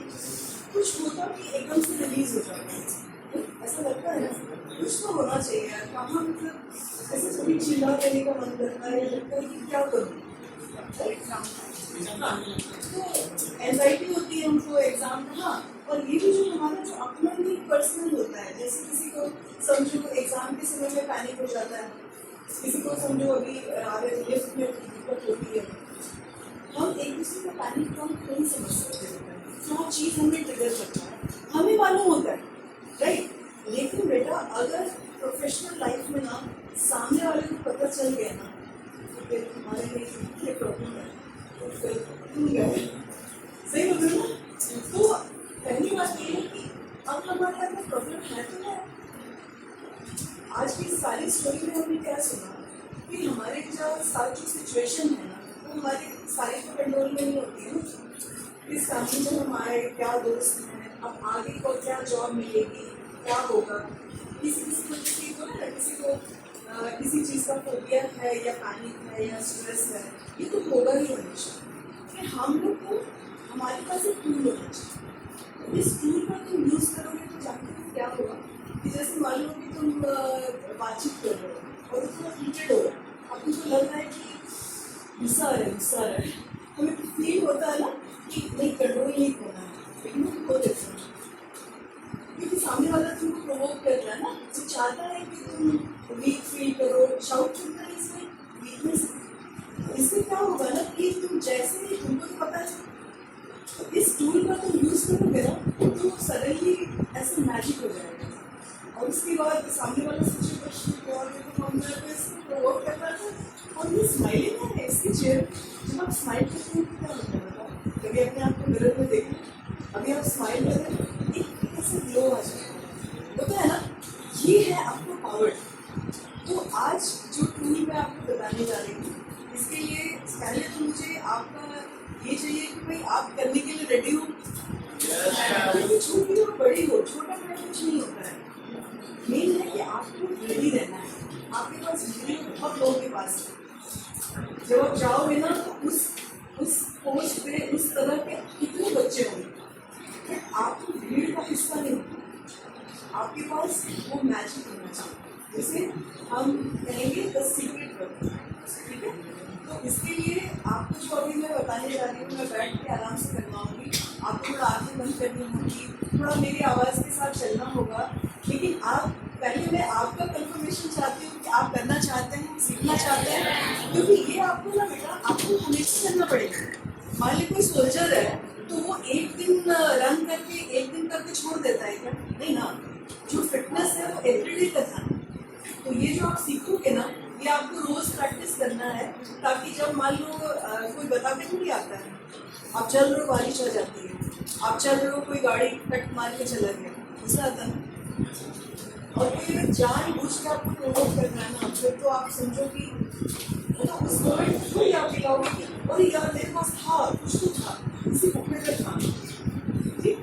कुछ होता कि एकदम से रिलीज हो जाता है, ऐसा लगता है ना कुछ तो होना चाहिए यार, कहाँ मतलब ऐसे कभी चिल्ला करने का मन करता है, लगता है कि क्या करूँ, तो एंजाइटी होती है हमको एग्जाम में। हाँ, और ये भी जो हमारा जो अपना ही पर्सनल होता है, जैसे किसी को समझो एग्जाम के समय में पैनिक हो जाता है, किसी को समझो अभी लिफ्ट में दिक्कत होती है, हम एक दूसरे का पैनिक कम नहीं समझ सकते, क्या चीज़ हमें ट्रिगर करता है हमें मालूम होता है, राइट। लेकिन बेटा अगर प्रोफेशनल लाइफ में ना सामने वाले को पता चल गया ना, तो फिर हमारे लिए ये प्रॉब्लम है, तो फिर तुम गए, सही बोल रहे हो ना। तो पहली बात ये है कि अब हमारे यहाँ में प्रॉब्लम है तो है। आज की सारी स्टोरी में हमने क्या सुना कि हमारे साथ जो सिचुएशन है ना, वो हमारी सारी तो कंट्रोल में नहीं होती है ना। इस फैमिली में हम आए, क्या दोस्त हैं, अब आगे को क्या जॉब मिलेगी, क्या होगा, किसी को किसी को किसी चीज़ का फोबिया है या पैनिक है या स्ट्रेस है, ये तो होगा ही हमेशा। कि हम लोग को हमारे पास एक टूल होना चाहिए, इस टूल का तुम यूज़ करोगे तो जानते हो क्या होगा कि जैसे मान लो कि तुम बातचीत कर रहे हो और थोड़ा हीटेड हो रहा है, अब तुमको लग रहा है कि गुस्सा आ रहा है, हमें फील होता है ना कि नहीं कंट्रोल नहीं होना है, लेकिन हम खो देते हैं क्योंकि सामने वाला तुमको प्रोवोक कर रहा है ना, जो चाहता है कि तुम वीक फील करो, शाउट करना है, इसमें वीकनेस। इससे क्या होगा ना कि तुम जैसे ही तुमको तो पता है इस टूल का तुम यूज़ करोगे ना, तो सडनली ऐसे मैजिक हो जाएगा, और उसके बाद सामने वाला सिचुएशन को प्रोवोक कर रहा था और ये स्माइलिंग है इसकी चेयर। जब आप स्माइल करते हैं क्या होता है बताओ, कभी अपने आप को मिरर में देखें, अभी आप स्माइल करें एक ऐसे ग्लो आ जाएगा, होता है ना, ये है आपका पावर। तो आज जो टूल मैं आपको बताने जा रही हूँ, इसके लिए पहले तो मुझे आपका ये चाहिए कि भाई आप करने के लिए रेडी हो, छोटी हो बड़ी हो, छोटा बड़ा कुछ नहीं होता है, मेन है कि आपको रेडी रहना है। आपके पास वीडियो बहुत लोगों के पास है, जब आप जाओगे ना तो उस पोस्ट पे उस तरह के कितने बच्चे होंगे, आप भीड़ का हिस्सा नहीं होते, आपके पास वो मैजिक होना चाहिए, जिसे हम कहेंगे द सीक्रेट वेपन, ठीक है। तो इसके लिए आपको जो अभी मैं बताने जा रही हूँ, मैं बैठ के आराम से करवाऊँगी, आपको थोड़ा आँखें बंद करनी होगी, थोड़ा मेरी आवाज़ के साथ चलना होगा, लेकिन आप पहले मैं आपका कंफर्मेशन चाहती हूँ कि आप करना चाहते हैं, सीखना चाहते हैं, क्योंकि ये आपको ना बेटा आपको हमेशा करना पड़ेगा। मान ली कोई सोल्जर है तो वो एक दिन रन करके एक दिन करके छोड़ देता है क्या? नहीं ना, जो फिटनेस है वो एवरीडे करना है। तो ये जो आप सीखोगे ना, ये आपको रोज प्रैक्टिस करना है, ताकि जब मान लो कोई बता के थोड़ी आता है, आप चल रहे हो बारिश आ जाती है, आप चल रहे हो कोई गाड़ी कट मार के चला गया, गुस्सा आता है, और कोई अगर जानबूझ के आपको प्रोवोक करना है ना, फिर तो आप समझो कि मतलब उस मोमेंट खुद ही आप दिखाओगे कि अरे यार मेरे पास था, कुछ तो था, किसी मौके पर था। ठीक,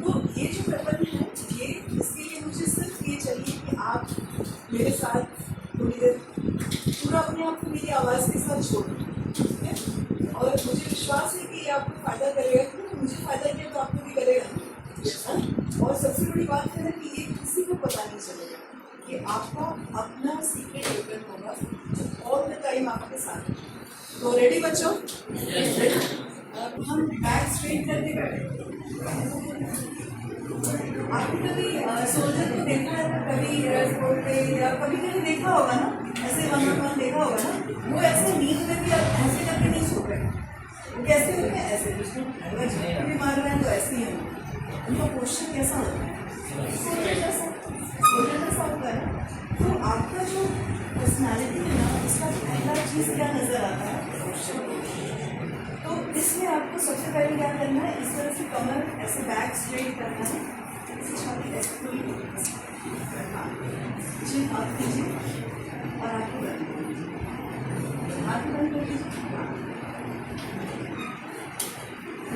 तो ये जो वेपन है, ये इसके लिए मुझे सिर्फ ये चाहिए कि आप मेरे साथ थोड़ी देर पूरा अपने आप को मेरी आवाज़ के साथ छोड़ो, ठीक है? और मुझे विश्वास है कि ये आपको फ़ायदा करेगा, क्योंकि मुझे फ़ायदा किया तो आपको भी करेगा ना। और सबसे बड़ी बात है कि ये किसी को पता नहीं चलेगा कि आपका अपना सीक्रेट वेपन होगा ऑल द टाइम आपके साथ। तो रेडी बच्चों? अब हम बैक स्ट्रेट करके बैठे। आपने कभी सोल्जर को देखा है, कभी एयरपोर्ट पे या कभी कभी देखा होगा ना, ऐसे वन देखा होगा ना, वो ऐसे नींद में भी ऐसे करके नहीं सो रहे, वो कैसे होते हैं? ऐसे अगर झटके भी मार रहे हैं तो ऐसे ही है, उनका पोस्चर कैसा होता है? सोल्जर जैसा होता है ना। तो आपका जो पर्सनैलिटी है ना, उसका पहला चीज़ क्या नज़र आता है? तो इसमें आपको सबसे पहले क्या करना है, इस तरह से कमर ऐसे बैक स्ट्रेट करना है, ऐसे छाती ऐसे खुली करना, जिन आप कीजिए और आंखें बंद कर दीजिए, आंखें बंद कर दीजिए,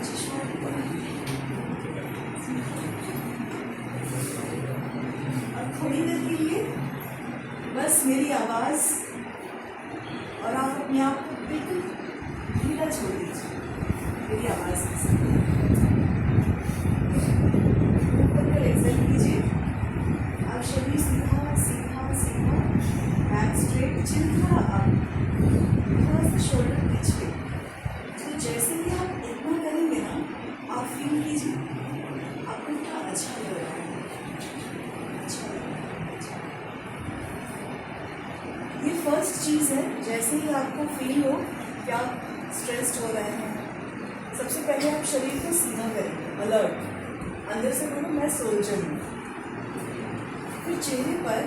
चश्मा बंद कीजिए। और थोड़ी देर के लिए बस मेरी आवाज़ और आप अपने आप को बिल्कुल ढीला छोड़ दीजिए मेरी आवाज़ के साथ। ऊपर कर एक्सेल कीजिए, आप शरीर सीधा सीधा सीधा, बैक स्ट्रेट, चिन थोड़ा अप, थोड़ा सा शोल्डर पीछे। तो जैसे ही आप इतना करेंगे ना, आप फील कीजिए आपको इतना अच्छा लग रहा है, अच्छा लग रहा है, अच्छा। ये फर्स्ट चीज़ है। जैसे ही आपको फील हो कि आप स्ट्रेस्ड हो रहे हैं, सबसे पहले आप शरीर को सीधा करेंगे, अलर्ट, अंदर से बोलो मैं सोल्जर हूँ। फिर चेहरे पर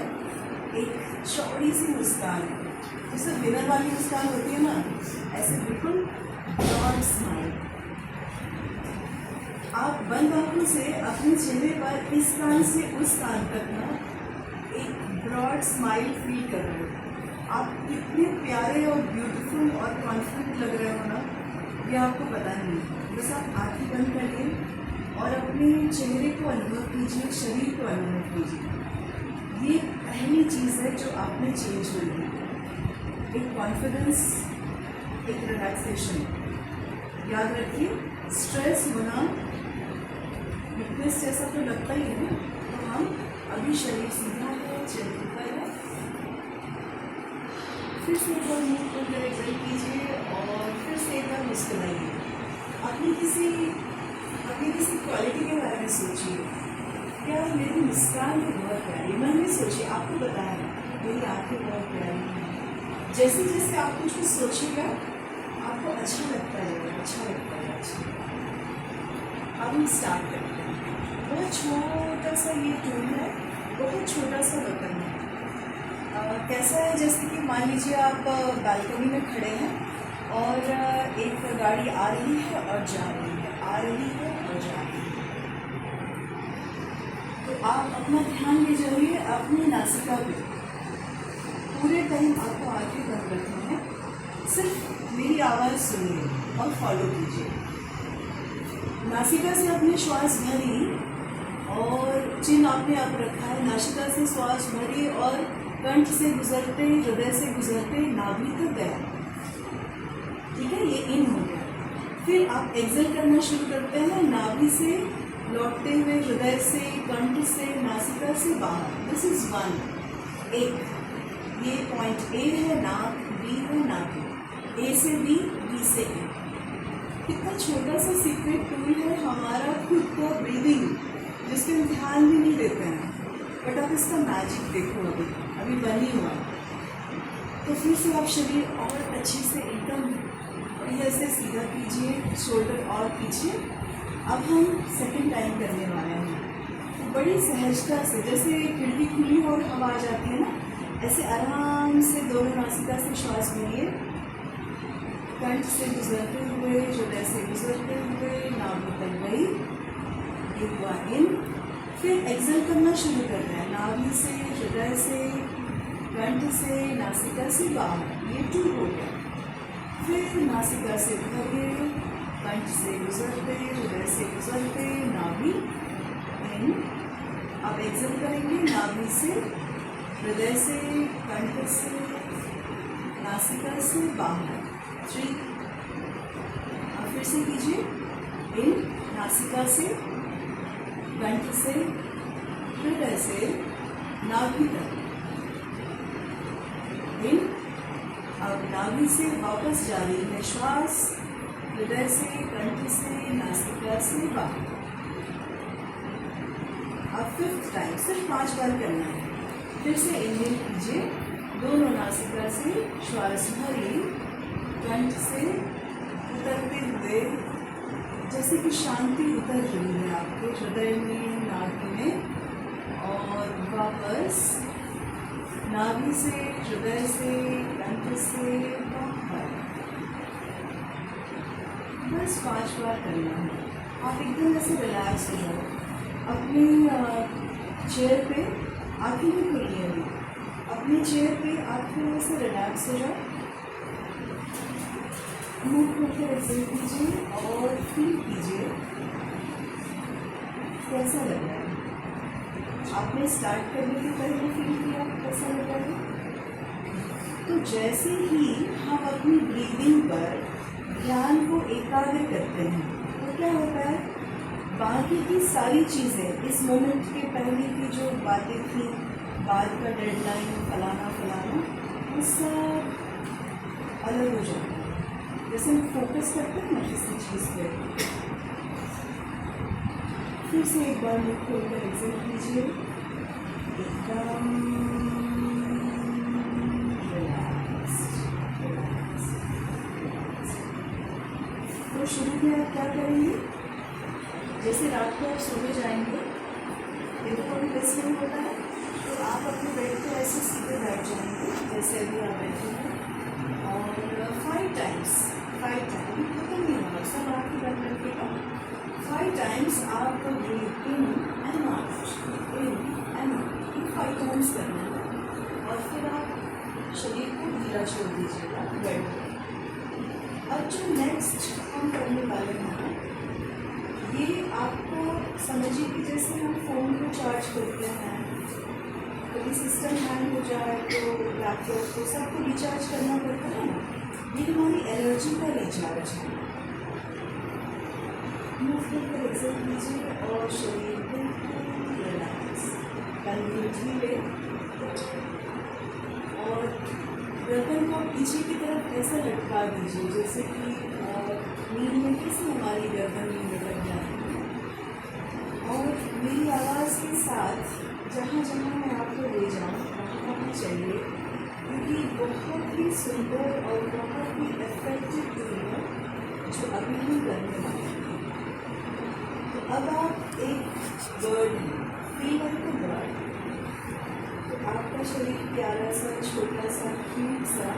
एक चौड़ी सी मुस्कान, जैसे विनर वाली मुस्कान होती है ना, ऐसे बिल्कुल ब्रॉड स्माइल। आप बंद आंखों से अपने चेहरे पर इस कान से उस कान तक ना एक ब्रॉड स्माइल फील कर रहे हो। आप कितने प्यारे और ब्यूटीफुल और कॉन्फिडेंट लग रहे हो ना, ये आपको पता नहीं है। बस आप आँखें बंद करिए और अपने चेहरे को अनुभव कीजिए, शरीर को अनुभव कीजिए। ये पहली चीज़ है जो आप में चेंज हुई है, एक कॉन्फिडेंस, एक रिलैक्सेशन। याद रखिए, स्ट्रेस होना वीकनेस जैसा तो लगता ही है। तो हम अभी शरीर सीधा है, चेहरे ऊपर है, फिर से एक बार मुँह खोलकर एक्सहेल कीजिए और फिर से एक बार मुस्कुराइए। अपनी किसी क्वालिटी के बारे में सोचिए, क्या मेरी मुस्कान तो बहुत प्यारी, मन में सोचिए, आपको पता है मेरी आँखें बहुत प्यारी हैं। जैसे जैसे आप कुछ भी सोचिएगा आपको अच्छा लगता है, अच्छा लगता है, अच्छा। अब हम स्टार्ट करते हैं। बहुत छोटा सा ये टूल है, बहुत छोटा सा बटन है। कैसा है, जैसे कि मान लीजिए आप बालकनी में खड़े हैं और एक गाड़ी आ रही है और जा रही है, आ रही है और जा रही है। तो आप अपना ध्यान ले जाइए अपनी नासिका पे, पूरे टाइम आपको आंखें बंद रखनी है, सिर्फ मेरी आवाज़ सुनिए और फॉलो कीजिए। नासिका से अपने श्वास भरी और चिन्ह आपने आप रखा है, नासिका से श्वास भरी और कंठ से गुजरते, हृदय से गुजरते नाभि तक गया, ठीक है, ये इन हो गया। फिर आप एक्सेल करना शुरू करते हैं, नाभि से लौटते हुए हृदय से, कंठ से, नासिका से बाहर। दिस इज वन, एक ये पॉइंट ए है, नाक, बी है नाक, ए से बी, बी से ए। कितना छोटा सा सीक्रेट टूल है हमारा खुद को ब्रीदिंग, जिसके हम ध्यान भी नहीं देते हैं, बट आप इसका मैजिक देखो, अभी बनी हुआ। तो फिर से आप शरीर और अच्छे से एकदम बढ़िया से सीधा कीजिए, शोल्डर और पीछे। अब हम सेकंड टाइम करने वाले हैं। तो बड़ी सहजता से, जैसे खिड़की खुली हो और हवा आ जाती है ना, ऐसे आराम से दोनों नासिका से श्वास भरिए, कंठ से गुजरते हुए, हृदय से गुजरते हुए नाभि तक गई, एक हुआ इन, फिर एक्सेल करना शुरू करना है, नाभि से, हृदय से, कंठ से, नासिका से बाहर, ये 2 हो गया। फिर नासिका से भरे, कंठ से गुजरते, हृदय से गुजरते, नाभि इन। अब एक्सेल करेंगे नाभि से, हृदय से, कंठ से, नासिका से बाहर, 3। अब फिर से कीजिए, इन, नासिका से, कंठ से, हृदय से, नाभि तक, इन। अब नाभि से वापस जारी है श्वास, हृदय से, कंठ से, नासिका से बाहर। अब 5th टाइम सिर्फ 5 बार करना है। फिर से इनहेल कीजिए, दोनों नासिका से श्वास भरी, कंठ से उतरते हुए, जैसे कि शांति उतर रही है आपके हृदय में, नाभि में, और वापस नाभि से, हृदय से, कंठ से बाहर। बस 5 बार करना है। आप एकदम ऐसे रिलैक्स हो जाओ। अपनी चेयर पे आंखें भी खुली अभी, अपनी चेयर पे आप थोड़ा सा रिलैक्स हो जाओ। मुंह खोलकर एक्सेल कीजिए और फील कीजिए कैसा लग रहा है। आपने स्टार्ट करने के पहले फील किया कैसा लग रहा है। तो जैसे ही हम अपनी ब्रीदिंग पर ध्यान को एकाग्र करते हैं तो क्या होता है, बाकी की सारी चीज़ें, इस मोमेंट के पहले की जो बातें थी, बाद का डेडलाइन, फलाना फलाना, वो सब अलग हो जाता है। जैसे हम फोकस करते हैं ना किसी चीज़ पे। फिर से एक बार मुख खोलकर एक्सेल कीजिए, एकदम तो शुरू में आप क्या करेंगे, जैसे रात को आप सोने जाएंगे, देखो कभी वैसे नहीं होता है, तो आप अपने बेड पे ऐसे सीधे बैठ जाएंगे जैसे अभी आप बैठे हैं, और 5 टाइम्स खत्म नहीं होगा, सब आपके बैठ बैठेगा। 5 टाइम्स आप breathe in and out, in and out, ये 5 टाइम्स करना है। और फिर आप शरीर को ढीला छोड़ दीजिएगा बेड पे। अब जो नेक्स्ट हम करने वाले हैं, ये आपको समझिए कि जैसे हम फ़ोन को चार्ज करते हैं, कभी सिस्टम हैंग हो जाए तो लैपटॉप को सबको रिचार्ज करना पड़ता है ना, ये हमारी एनर्जी का रिचार्ज है। मुँह खोलकर एक्सेल कीजिए और शरीर बिल्कुल रिलैक्स, कंधे ढीले, और गर्दन को पीछे की तरफ ऐसा लटका दीजिए जैसे कि नींद में कैसे हमारी गर्दन में लटक जाती है। और मेरी आवाज़ के साथ जहाँ जहाँ मैं आपको ले जाऊँ वहाँ चाहिए, क्योंकि बहुत ही सुंदर और बहुत ही इफेक्टिव टूल है जो अभी हम करने वाले हैं। तो अब आप एक वर्ड फील करके बर्ड, तो आपका शरीर प्यारा सा, छोटा सा, क्यूट सा,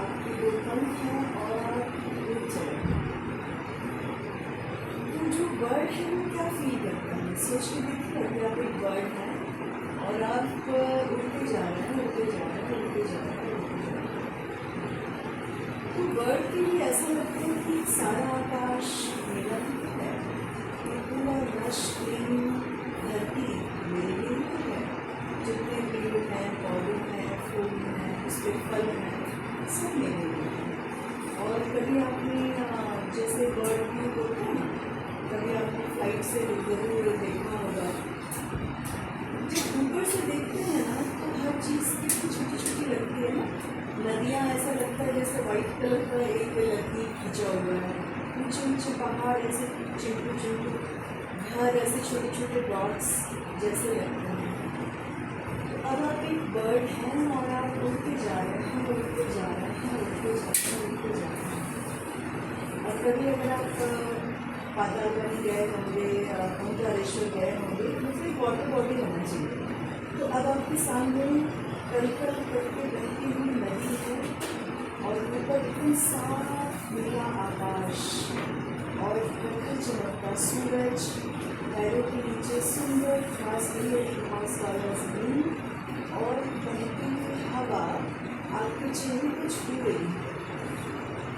आपके 2 पंख हैं और आप उड़ चले। तो जो बर्ड है वो क्या फील करता है, सोच के देखिए। अगर आप एक बर्ड हैं और आप उड़ते जा रहे हैं, उड़ते जा रहे हैं, उड़ते जा रहे हैं, उड़ते जा रहे हैं, तो बर्ड के लिए ऐसा लगता है कि सारा आकाश मेरा है, ये पूरा रश ग्रीन धरती मेरे लिए है, जितने पेड़ हैं, पौधे हैं, फूल हैं, उसके फल हैं, सब मेरे लिए हैं। और कभी आपने जैसे बर्ड व्यू होता है ना, कभी आपने फ्लाइट से ज़रूर देखा होगा, जब ऊपर से देखते हैं ना तो हर चीज़ कितनी छोटी छोटी लगती है ना। नदियाँ ऐसा लगता है जैसे वाइट कलर का एक लकड़ी खींचा हुआ है, ऊंचे ऊंचे पहाड़ ऐसे चिंटू चिंटू, घर ऐसे छोटे छोटे डॉट्स जैसे लगते हैं। तो अब आप एक बर्ड हैं और आप उड़ते जा रहे हैं, उड़ते जा रहे हैं, उड़ते जा रहे हैं, उड़ते जा रहे हैं। और कभी अगर आप पातालगढ़ गए होंगे, ओंकारेश्वर गए होंगे, तो फिर वाटर बॉडी होना चाहिए। तो अब आपके सामने कलकल करके बहती हुई नदी है और ऊपर एकदम साफ नीला आकाश और बिल्कुल चमकता सूरज पैरों के नीचे सुंदर घास हरी घास वाला जमीन और बहती हुई हवा आपके चेहरे को छू रही है।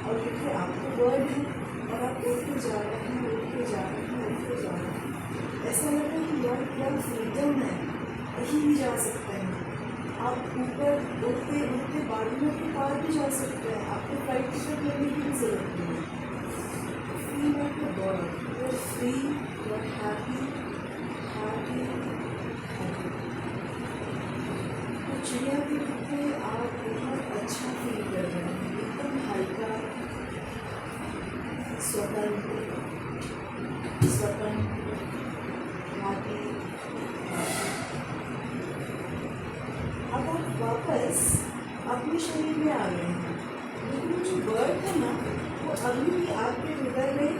और देखिए आपको बर्ड है और आप उड़ते जा रहे हैं, उड़ते जा रहे हैं, उड़ते जा रहे हैं। ऐसा लग रहा है कि यार क्या फ्रीडम है, कहीं भी जा सकते हैं आप। ऊपर उड़ते उड़ते बादलों के पार भी जा सकते हैं, आपको फ्लाइट टिकट लेने की भी जरूरत नहीं है। Feel like a bird. You're free, you're happy, happy, happy. तो चिड़िया के रूप में आप बहुत अच्छा फील कर रहे हैं, एकदम हल्का, स्वतंत्र, स्वतंत्र, happy, happy. अब आप वापस अपने शरीर में आ गए हैं, लेकिन वो जो बर्ड है ना वो अभी भी आपके हृदय में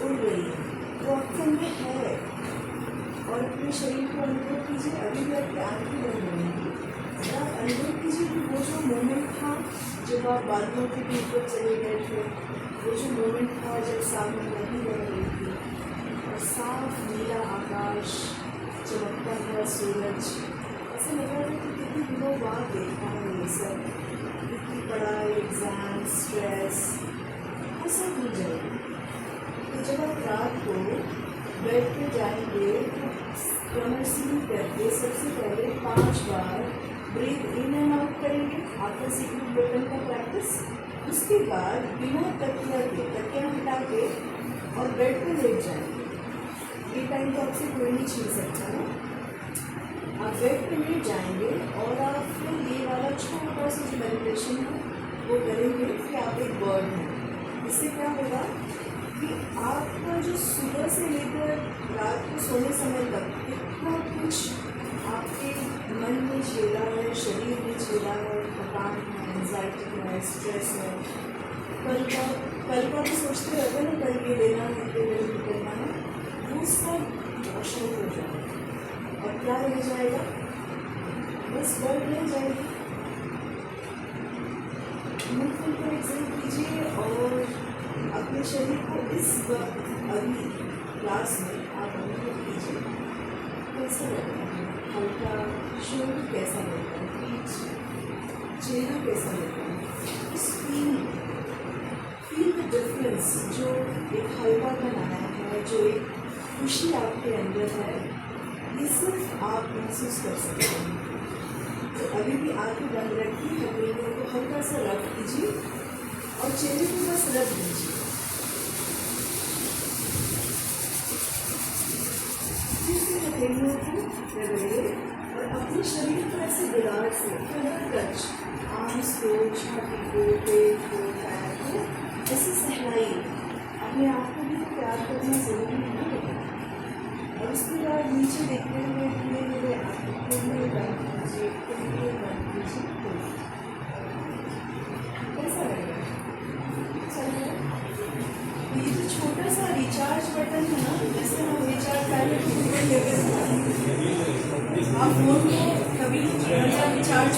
उड़ रही है, वो आपके अंदर है। और अपने शरीर को अनुभव कीजिए, अभी भी आपकी आँखें बंद रहेंगी और आप अनुभव कीजिए कि वो जो मोमेंट था जब आप बादलों के भी ऊपर चले गए थे, वो जो मोमेंट था जब सामने नदी बह रही थी और साफ नीला आकाश, चमकता हुआ सूरज, ऐसा लग रहा था कि कितनी दिनों बाद देखा है ये सब। इतनी पढ़ाई, एग्ज़ाम, स्ट्रेस, वो सब भूल जाएगी। तो जब आप रात को बेड पे जाएंगे तो कमर सीधी करके सबसे पहले 5 बार ब्रीथ इन एंड आउट करेंगे, आपका सीक्रेट बटन का प्रैक्टिस। उसके बाद बिना तकिया हटा के और बेड पे लेट जाएंगे। ये टाइम तो आपसे कोई नहीं छीन सकता है। आप बेड पे लेट जाएंगे और आप फिर ये वाला छोटा सा जो मेडिटेशन है वो करेंगे कि आप एक बर्ड हैं। इससे क्या होगा कि आपका जो सुबह से लेकर रात को सोने समय तक कितना कुछ आपके मन में झेला है, शरीर में झेला है, थकान है, एंजाइटी है, स्ट्रेस है, कल का भी सोचते रहते हैं ना, कल ये लेना है, ये करना है, वो सब वॉश आउट हो जाएगा और क्या रह जाएगा, बस बर्ड रह जाएगी। मुंह खुलकर एग्जाम कीजिए और अपने शरीर को इस वक्त अभी क्लास में आप अनुभव कीजिए कैसा लगता है, हल्का शोल्डर कैसा लगता है, पीठ, चेहरा कैसा लगता है। इस फील द डिफरेंस जो एक हल्कापन आया है, जो एक खुशी आपके अंदर है, ये सिर्फ आप महसूस कर सकते हैं। तो अभी भी आंखें बंद रखिए, हथेलियों को हल्का सा रब कीजिए और चेहरे को बस रब दीजिए। फिर से हथेलियों को रगड़िए और अपने शरीर को ऐसे गुलाब से टच, आर्म्स को, छाती को, पेट को, पैर को ऐसे सहलाइए। अपने आप को भी तो प्यार करना जरूरी है। और उसके बाद नीचे देखते हुए धीरे धीरे आंखें बंद कीजिए, बंद कीजिए। कैसा लग रहा है? अच्छा लग रहा है? ये जो छोटा सा रिचार्ज बटन है ना, जैसे हम रिचार्ज पहले आप फोन को कभी रिचार्ज